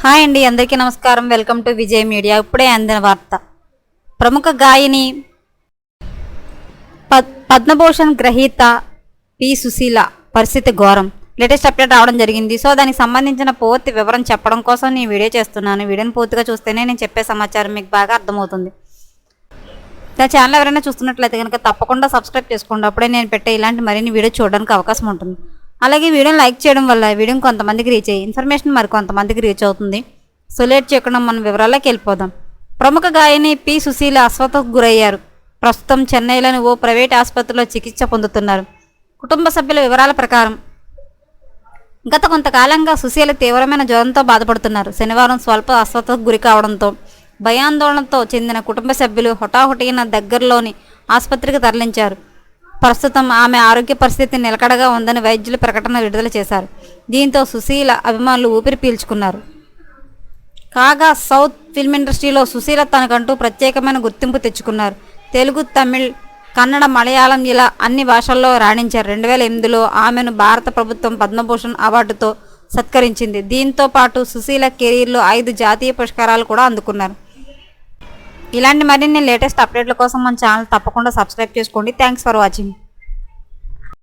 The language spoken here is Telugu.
హాయ్ అండి, అందరికీ నమస్కారం. Welcome to Vijay media. ఇప్పుడే అందిన వార్త. ప్రముఖ గాయని పద్మభూషణ్ గ్రహీత పి సుశీల పరిస్థితి ఘోరం. లేటెస్ట్ అప్డేట్ రావడం జరిగింది. సో దానికి సంబంధించిన పూర్తి వివరం చెప్పడం కోసం నేను వీడియో చేస్తున్నాను. వీడియోని పూర్తిగా చూస్తేనే నేను చెప్పే సమాచారం మీకు బాగా అర్థమవుతుంది. నా ఛానల్ ఎవరైనా చూస్తున్నట్లయితే కనుక తప్పకుండా సబ్స్క్రైబ్ చేసుకోండి. అప్పుడే నేను పెట్టే ఇలాంటి మరిన్ని వీడియో చూడడానికి అవకాశం ఉంటుంది. అలాగే వీడియోని లైక్ చేయడం వల్ల వీడియోని కొంతమందికి రీచ్ అయ్యి ఇన్ఫర్మేషన్ మరి కొంతమందికి రీచ్ అవుతుంది. సో లేట్ చేయకుండా మనం వివరాల్లోకి వెళ్ళిపోదాం. ప్రముఖ గాయని పి సుశీల అస్వస్థతకు గురయ్యారు. ప్రస్తుతం చెన్నైలోని ఓ ప్రైవేట్ ఆసుపత్రిలో చికిత్స పొందుతున్నారు. కుటుంబ సభ్యుల వివరాల ప్రకారం గత కొంతకాలంగా సుశీల తీవ్రమైన జ్వరంతో బాధపడుతున్నారు. శనివారం స్వల్ప అస్వస్థతకు గురి కావడంతో భయాందోళనతో చెందిన కుటుంబ సభ్యులు హుటాహుటిన దగ్గరలోని ఆసుపత్రికి తరలించారు. ప్రస్తుతం ఆమె ఆరోగ్య పరిస్థితి నిలకడగా ఉందని వైద్యులు ప్రకటన విడుదల చేశారు. దీంతో సుశీల అభిమానులు ఊపిరి పీల్చుకున్నారు. కాగా సౌత్ ఫిల్మ్ ఇండస్ట్రీలో సుశీల తనకంటూ ప్రత్యేకమైన గుర్తింపు తెచ్చుకున్నారు. తెలుగు, తమిళ్, కన్నడ, మలయాళం ఇలా అన్ని భాషల్లో రాణించారు. 2008లో ఆమెను భారత ప్రభుత్వం పద్మభూషణ్ అవార్డుతో సత్కరించింది. దీంతో పాటు సుశీల కెరీర్లో 5 జాతీయ పురస్కారాలు కూడా అందుకున్నారు. ఇలాంటి మరిన్ని లేటెస్ట్ అప్డేట్ల కోసం మన ఛానల్ తప్పకుండా సబ్స్క్రైబ్ చేసుకోండి. Thanks for watching.